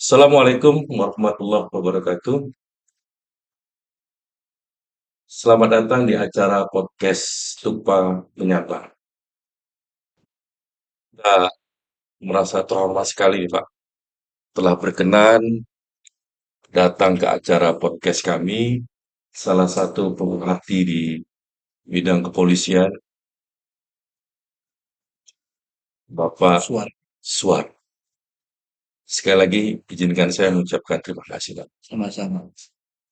Assalamualaikum warahmatullahi wabarakatuh. Selamat datang di acara podcast Tupa Menyapa. Kita merasa terhormat sekali nih, Pak, telah berkenan datang ke acara podcast kami, salah satu pemerhati di bidang kepolisian, Bapak Suar, Suar. Sekali lagi, izinkan saya mengucapkan terima kasih, Pak. sama-sama.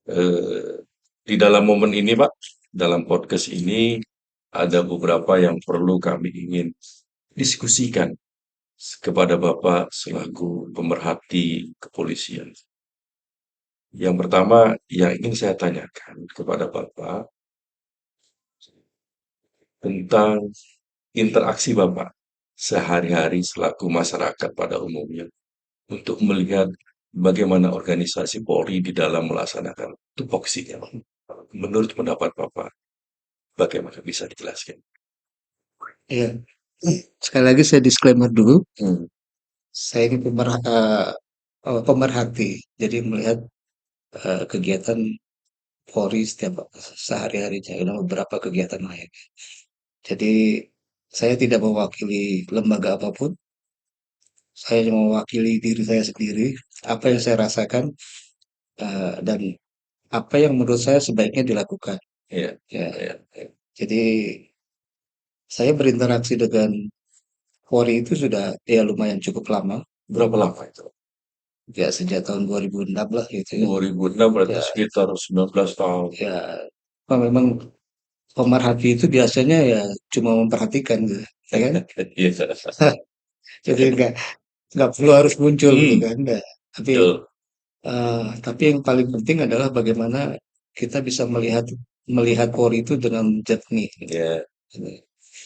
Eh, di dalam momen ini, Pak, dalam podcast ini ada beberapa yang perlu kami ingin diskusikan kepada Bapak selaku pemerhati kepolisian. Yang pertama yang ingin saya tanyakan kepada Bapak tentang interaksi Bapak sehari-hari selaku masyarakat pada umumnya untuk melihat bagaimana organisasi Polri di dalam melaksanakan tupoksinya. Menurut pendapat Bapak, bagaimana bisa dijelaskan? Ya, sekali lagi saya disclaimer dulu. Hmm. Saya ini pemerhati, jadi melihat kegiatan Polri setiap sehari-harinya, ada beberapa kegiatan lain. Jadi saya tidak mewakili lembaga apapun, saya cuma mewakili diri saya sendiri, apa yang saya rasakan dan apa yang menurut saya sebaiknya dilakukan. Ya, Ya, ya. jadi saya berinteraksi dengan Polri itu sudah ya lumayan cukup lama. Berapa lama itu? Ya sejak tahun 2006 lah gitu ya. 2006 berarti Ya, sekitar 19 tahun. ya memang pemerhati itu biasanya ya cuma memperhatikan gitu, ya kan? Iya. Jadi nggak perlu harus muncul gitu Hmm, kan. Nggak. betul. Tapi yang paling penting adalah bagaimana kita bisa melihat melihat Polri itu dengan jernih. Gitu. Ya,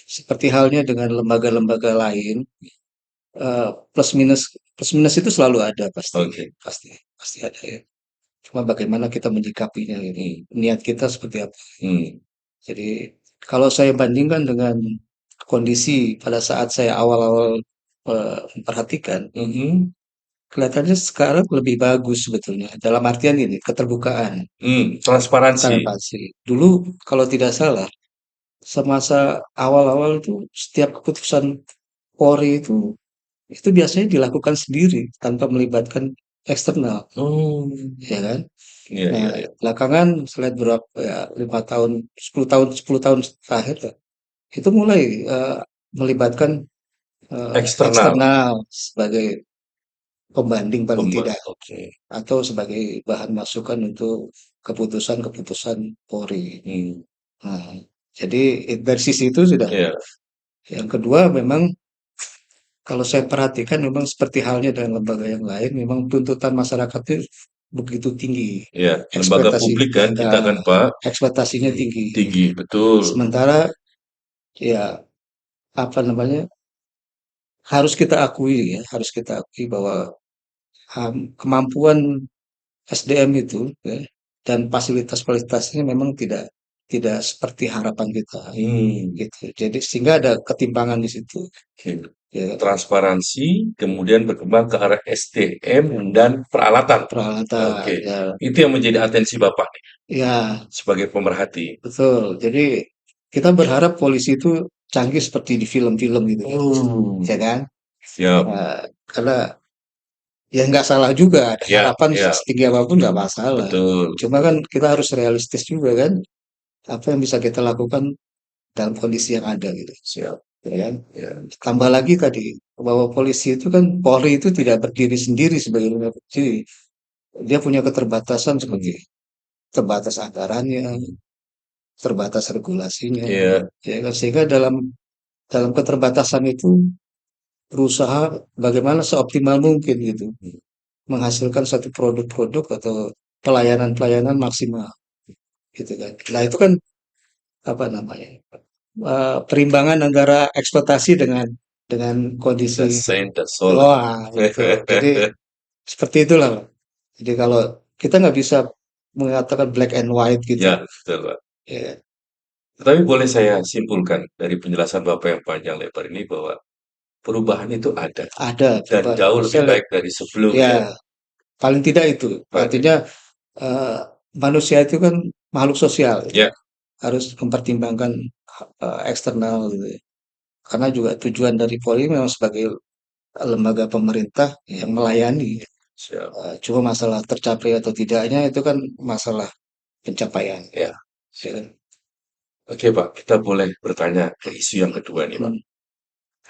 Seperti halnya dengan lembaga-lembaga lain, plus minus itu selalu ada pasti, oke. pasti, pasti ada ya. Cuma bagaimana kita menyikapinya ini, Hmm, niat kita seperti apa. hmm, Jadi kalau saya bandingkan dengan kondisi pada saat saya awal-awal memperhatikan, mhm, kelihatannya sekarang lebih bagus sebetulnya. Dalam artian ini keterbukaan, transparansi. transparansi. Dulu kalau tidak salah, semasa awal-awal itu setiap keputusan Polri itu biasanya dilakukan sendiri tanpa melibatkan eksternal, Oh, ya kan? iya Nah, iya iya. belakangan saya lihat berapa ya 5 tahun, 10 tahun terakhir lah, itu mulai melibatkan Eksternal, eksternal sebagai pembanding paling tidak oke. atau sebagai bahan masukan untuk keputusan-keputusan Polri. Hmm, Nah, jadi dari sisi itu sudah. iya, Yang kedua memang kalau saya perhatikan memang seperti halnya dengan lembaga yang lain, memang tuntutan masyarakat itu begitu tinggi, iya. Lembaga ekspektasi publik kan ya, kita kan Pak, ekspektasinya tinggi. tinggi, betul. Sementara ya apa namanya harus kita akui ya, harus kita akui bahwa kemampuan SDM itu ya, dan fasilitas-fasilitasnya memang tidak tidak seperti harapan kita Hmm, gitu. Jadi sehingga ada ketimpangan di situ oke. ya, Transparansi, kemudian berkembang ke arah SDM dan peralatan. peralatan Oke, ya, itu yang menjadi atensi Bapak nih, ya sebagai pemerhati. betul. Jadi kita berharap polisi itu canggih seperti di film-film gitu kan, ya kan? Siap. Karena ya nggak salah juga, ada Ya, harapan ya, setinggi apapun nggak masalah. betul. Cuma kan kita harus realistis juga kan, apa yang bisa kita lakukan dalam kondisi yang ada gitu. Siap. Ya kan? Ya. Tambah lagi tadi bahwa polisi itu kan Polri itu tidak berdiri sendiri sebagai lembaga berdiri. Dia punya keterbatasan seperti Hmm, terbatas anggarannya, terbatas regulasinya, iya. ya kan? Sehingga dalam dalam keterbatasan itu berusaha bagaimana seoptimal mungkin gitu menghasilkan satu produk-produk atau pelayanan-pelayanan maksimal gitu kan. Nah itu kan apa namanya perimbangan antara ekspektasi dengan kondisi. Das Sein, das Soll. Wah, betul. Jadi seperti itulah, Pak. Jadi kalau kita nggak bisa mengatakan black and white gitu. Ya, betul, Pak. Ya, Tapi boleh saya simpulkan dari penjelasan Bapak yang panjang lebar ini bahwa perubahan itu ada ada dan perubahan. jauh lebih Saya lihat, baik dari ya, sebelumnya. paling tidak itu. Artinya eh, manusia itu kan makhluk sosial, Ya, harus mempertimbangkan eksternal gitu ya. Karena juga tujuan dari Polri memang sebagai lembaga pemerintah yang melayani. siap. Cuma masalah tercapai atau tidaknya itu kan masalah pencapaian. Ya, Ya siap. kan? Oke Pak, kita boleh bertanya ke isu yang kedua nih Pak. Hmm,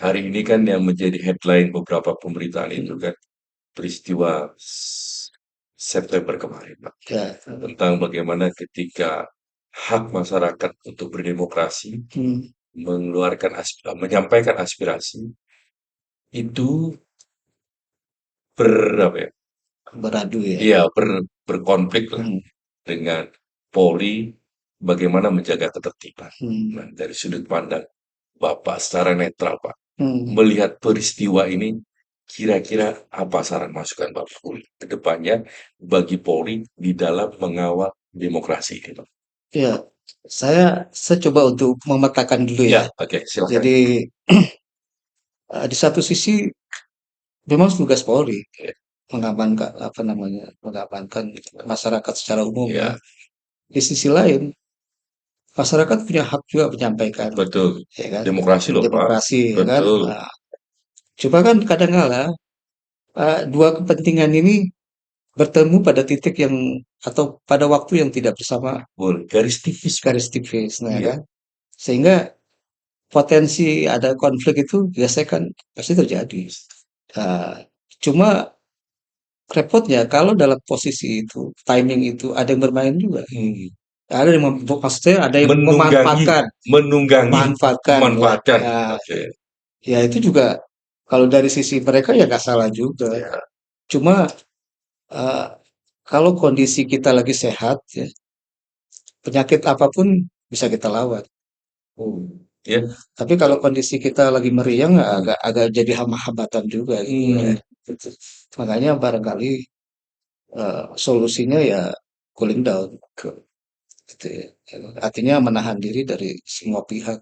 Hari ini kan yang menjadi headline beberapa pemberitaan itu hmm, kan peristiwa September kemarin Pak. ya, Tentang bagaimana ketika hak masyarakat untuk berdemokrasi, hmm, menyampaikan aspirasi itu apa ya? beradu ya. Iya, berkonflik lah Hmm, dengan Polri bagaimana menjaga ketertiban. hmm, Nah, dari sudut pandang Bapak secara netral, Pak, hmm. melihat peristiwa ini, kira-kira apa saran masukan Bapak ke depannya bagi Polri di dalam mengawal demokrasi ini, Pak? Ya, saya coba untuk memetakan dulu Ya, ya. oke, silakan. Jadi di satu sisi memang tugas Polri Ya, mengamankan apa namanya, mengamankan masyarakat secara umum ya. ya, Di sisi lain masyarakat punya hak juga menyampaikan, betul. ya kan, Demokrasi loh, Pak. demokrasi, ya kan. Betul. Nah, cuma kan kadang-kala dua kepentingan ini bertemu pada titik yang atau pada waktu yang tidak bersama, Boleh. Garis tipis, Pak. garis tipis, nah ya Iya, kan. Sehingga potensi ada konflik itu biasanya kan pasti terjadi. Nah, cuma repotnya kalau dalam posisi itu, timing itu ada yang bermain juga. hmm, Ada yang maksudnya ada yang menunggangi, memanfaatkan, menunggangi, memanfaatkan ya. memanfaatkan. Nah, Oke. ya itu juga kalau dari sisi mereka ya nggak salah juga. Ya. Cuma eh, kalau kondisi kita lagi sehat, ya, penyakit apapun bisa kita lawan. Ya. Tapi kalau kondisi kita lagi meriang, ya agak agak jadi hambatan juga gitu ya. Hmm. Gitu. Makanya barangkali solusinya ya cooling down, gitu ya. Artinya menahan diri dari semua pihak,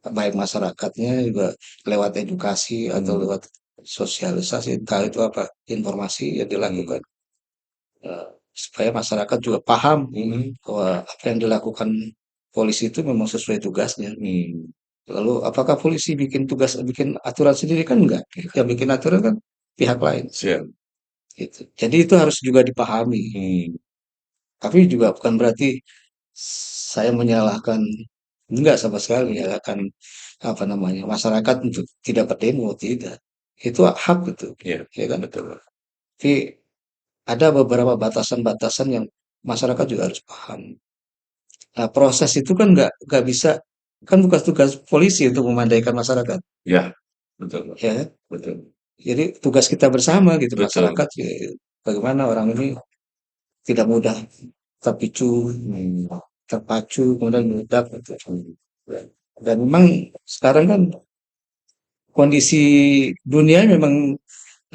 baik masyarakatnya juga lewat edukasi atau Hmm. lewat sosialisasi, entah itu apa informasi yang dilakukan, Hmm. supaya masyarakat juga paham Hmm. bahwa apa yang dilakukan polisi itu memang sesuai tugasnya. Hmm. Lalu apakah polisi bikin aturan sendiri kan enggak? Yang bikin aturan kan pihak lain. Siap. Gitu. Jadi itu harus juga dipahami. Hmm. Tapi juga bukan berarti saya menyalahkan, enggak sama sekali menyalahkan apa namanya masyarakat untuk tidak berdemo, tidak. Itu hak itu, Ya, ya kan? betul. Tapi ada beberapa batasan-batasan yang masyarakat juga harus paham. Nah, proses itu kan nggak bisa, kan bukan tugas polisi untuk memandaikan masyarakat, Ya, betul, Pak. ya kan? Betul. Jadi tugas kita bersama gitu Betul. masyarakat ya, bagaimana orang ini tidak mudah terpicu, Hmm. terpacu, kemudian meledak gitu. Dan memang sekarang kan kondisi dunia memang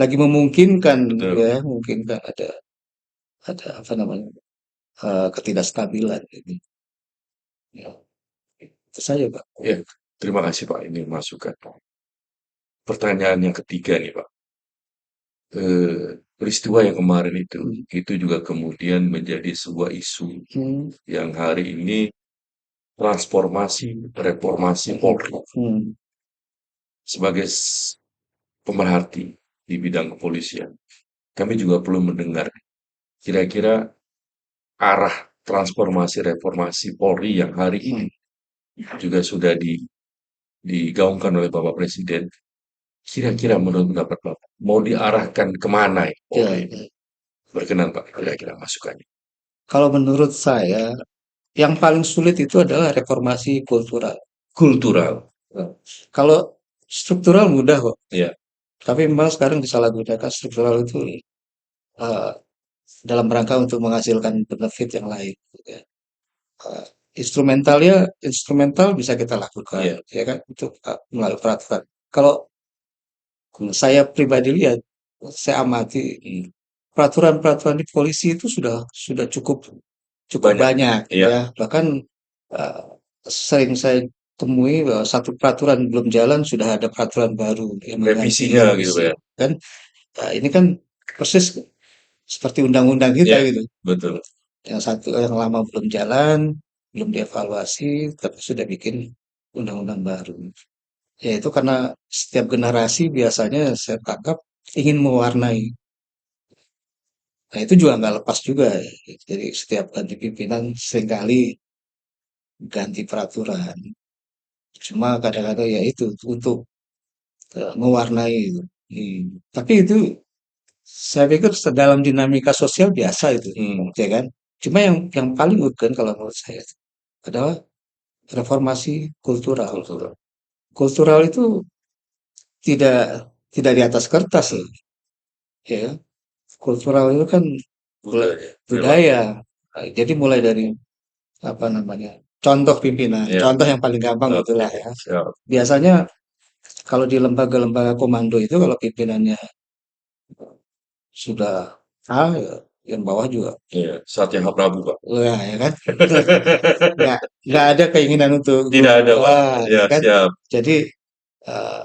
lagi memungkinkan Betul. ya, memungkinkan ada apa namanya ketidakstabilan gitu. Ya, itu saja Pak. Ya, terima kasih Pak. Ini masukan. Pertanyaan yang ketiga nih Pak. Peristiwa yang kemarin Hmm, itu juga kemudian menjadi sebuah isu hmm, yang hari ini transformasi, reformasi hmm, Polri hmm. sebagai pemerhati di bidang kepolisian. Kami juga perlu mendengar kira-kira arah transformasi reformasi Polri yang hari ini Hmm. juga sudah digaungkan oleh Bapak Presiden. Kira-kira menurut pendapat Bapak, mau diarahkan kemana ya Ya, Polri ini? Berkenan Pak, kira-kira masukannya. kalau menurut saya yang paling sulit itu adalah reformasi kultural. Kultural. Nah, kalau struktural mudah kok, Ya, tapi memang sekarang disalahgunakan struktural itu eh, dalam rangka untuk menghasilkan benefit yang lain. Gitu ya. Eh, instrumental bisa kita lakukan, ya. ya kan, untuk melalui peraturan. Kalau saya pribadi lihat, saya amati Hmm. peraturan-peraturan di polisi itu sudah cukup cukup Banyak. banyak Ya, ya. Bahkan eh, sering saya temui bahwa satu peraturan belum jalan sudah ada peraturan baru yang mengganti revisinya gitu Pak revisi ya. kan. Ini kan persis seperti undang-undang kita Iya, gitu. betul. Yang satu yang lama belum jalan, belum dievaluasi, tapi sudah bikin undang-undang baru. Ya itu karena setiap generasi biasanya saya tangkap ingin mewarnai. Nah itu juga nggak lepas juga ya. Jadi setiap ganti pimpinan seringkali ganti peraturan. Cuma kadang-kadang ya itu untuk mewarnai. Tapi itu saya pikir dalam dinamika sosial biasa itu, ya kan? Cuma yang paling urgen kalau menurut saya adalah reformasi kultural. Kultural itu tidak tidak di atas kertas loh, ya kan? Kultural itu kan Budaya. budaya. Nah, jadi mulai dari apa namanya? Contoh pimpinan, Iya. contoh yang paling gampang Oke, gitulah ya. siap. Biasanya kalau di lembaga-lembaga komando itu kalau pimpinannya sudah A, ya, yang bawah juga. Iya, Satya Prabu, Pak. Wah, ya kan? Nggak, nggak ada keinginan untuk Tidak ada, Pak. wah, Ya, ya kan? siap. Jadi eh,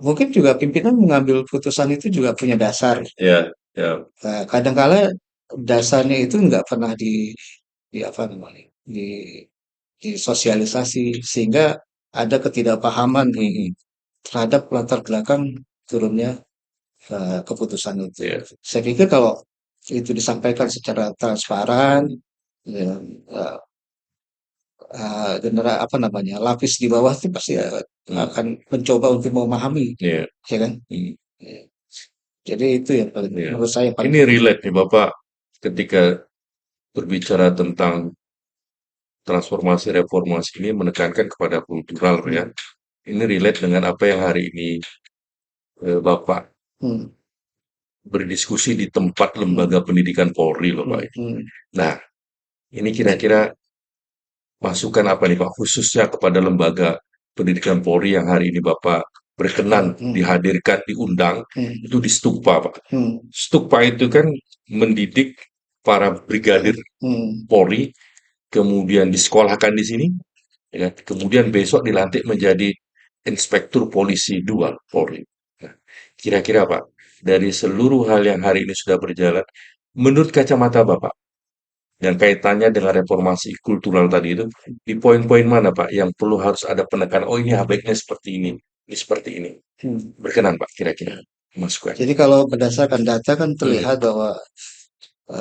mungkin juga pimpinan mengambil putusan itu juga punya dasar. Ya, ya. Nah, kadangkala dasarnya itu nggak pernah di apa namanya, disosialisasi sehingga ada ketidakpahaman terhadap latar belakang turunnya keputusan itu. Iya. Saya pikir kalau itu disampaikan secara transparan, ya, eh, apa namanya, lapis di bawah itu pasti akan mencoba untuk memahami, Iya. ya kan? Ya. Jadi itu yang paling Iya. menurut saya paling Ini penting. relate nih, Bapak, ketika berbicara tentang transformasi reformasi ini menekankan kepada kultural ya. Hmm, Ini relate dengan apa yang hari ini Bapak hmm, berdiskusi di tempat hmm, lembaga pendidikan Polri loh Pak. hmm, hmm, Nah, ini kira-kira masukan apa nih Pak, khususnya kepada lembaga pendidikan Polri yang hari ini Bapak berkenan hmm, hmm, dihadirkan, diundang, hmm, itu di Stupa Pak. hmm, Stupa itu kan mendidik para brigadir hmm, Polri, kemudian disekolahkan di sini, ya kan? Kemudian besok dilantik menjadi Inspektur Polisi 2 Polri. Nah, kira-kira Pak, dari seluruh hal yang hari ini sudah berjalan, menurut kacamata Bapak, dan kaitannya dengan reformasi kultural tadi itu, di poin-poin mana Pak yang perlu harus ada penekanan? Oh ini baiknya seperti ini seperti ini. hmm. Berkenan Pak, kira-kira masukan. Jadi kalau berdasarkan data kan Hmm. terlihat bahwa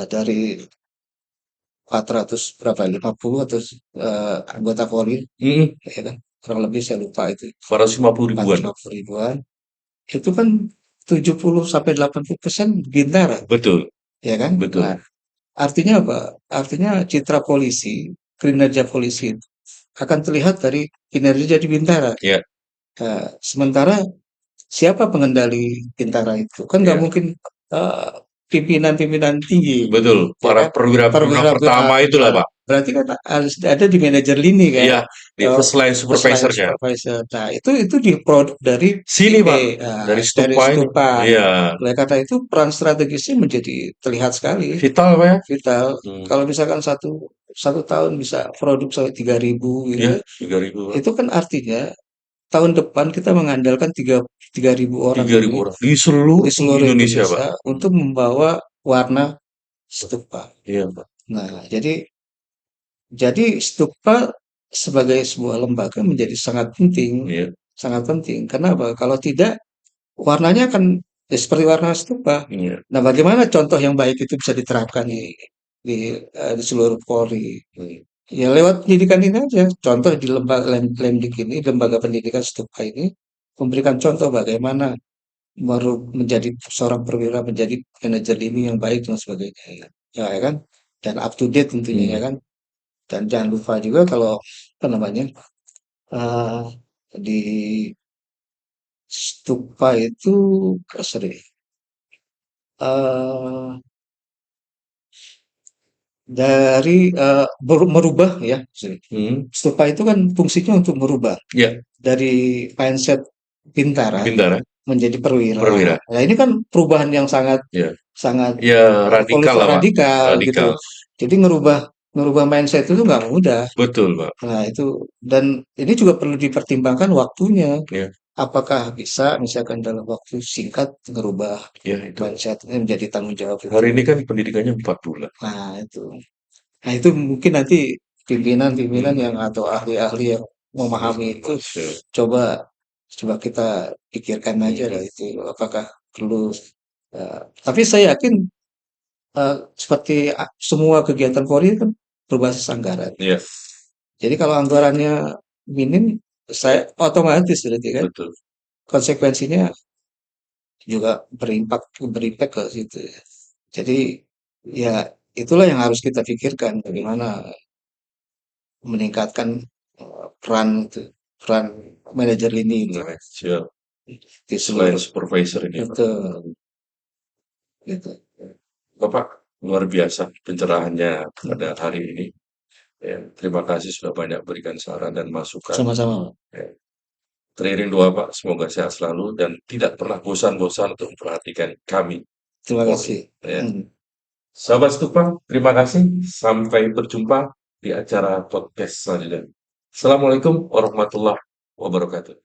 dari 400 berapa 50 atau anggota Polri, Hmm. ya kan? Kurang lebih saya lupa itu 450 ribuan. 450 ribuan. Itu kan 70 sampai 80% Bintara, Betul, ya kan? Nah, betul. artinya apa? Artinya citra polisi, kinerja polisi itu akan terlihat dari kinerja di Bintara. Ya, Sementara siapa pengendali Bintara itu? Kan nggak ya. mungkin eh, pimpinan-pimpinan tinggi, Betul, ya para kan? perwira-perwira pertama itulah Perwira-perwira. Pak. Berarti kan harus ada di manajer lini kan? Iya, di first line First line supervisornya. supervisor. Nah, itu diproduk dari Sini IP, Pak, dari dari Stupa ini. Stupa. Iya, Oleh karena itu peran strategisnya menjadi terlihat sekali, vital Pak ya. vital. Hmm. Kalau misalkan satu satu tahun bisa produk sampai 3.000 Ya, gitu, 3.000 Pak. itu kan artinya tahun depan kita mengandalkan 3.000 orang 3.000 ini orang di seluruh di seluruh Indonesia Pak. Indonesia untuk membawa warna stupa. Iya Pak. Nah, jadi stupa sebagai sebuah lembaga menjadi sangat penting, Iya, sangat penting. Kenapa? Kalau tidak, warnanya akan ya seperti warna stupa. iya. Nah, bagaimana contoh yang baik itu bisa diterapkan di seluruh Polri? Ya lewat pendidikan ini aja. Contoh di lembaga Lemdik ini, lembaga pendidikan stupa ini memberikan contoh bagaimana menjadi seorang perwira, menjadi manajer ini yang baik dan sebagainya. Ya kan? Dan up to date tentunya ya Hmm. kan. Dan jangan lupa juga kalau apa namanya eh, di stupa itu sorry eh dari merubah ya sorry. Hmm. Stupa itu kan fungsinya untuk merubah Ya, dari mindset Bintara Bintara, menjadi perwira. perwira. Nah ini kan perubahan yang sangat Ya, sangat ya radikal revolusi lah Pak. radikal gitu. Radikal. Jadi ngerubah ngerubah mindset itu nggak mudah. Betul Pak. Nah itu dan ini juga perlu dipertimbangkan waktunya. Ya. apakah bisa misalkan dalam waktu singkat ngerubah Ya itu. mindset ini menjadi tanggung jawab itu. Hari ini kan pendidikannya 4 bulan. Nah itu. Nah itu mungkin nanti pimpinan-pimpinan yang Hmm. atau ahli-ahli yang memahami itu Siap. coba coba kita pikirkan aja lah Hmm. itu apakah perlu. Tapi saya yakin seperti semua kegiatan Polri kan berbasis anggaran. Iya, Jadi kalau anggarannya minim, saya otomatis berarti kan betul. konsekuensinya juga berimpak ke situ. Jadi ya itulah yang harus kita pikirkan bagaimana meningkatkan peran itu, peran manajer lini itu Nah, siap. di Selain seluruh supervisor ini, Pak. itu gitu. Bapak luar biasa pencerahannya pada hari ini. Ya, terima kasih sudah banyak berikan saran dan masukan. Sama-sama. Ya, teriring doa Pak, semoga sehat selalu dan tidak pernah bosan-bosan untuk memperhatikan kami. Terima Polri. kasih. Ya. Sahabat Stupa, terima kasih. Sampai berjumpa di acara podcast selanjutnya. Assalamualaikum warahmatullahi wabarakatuh.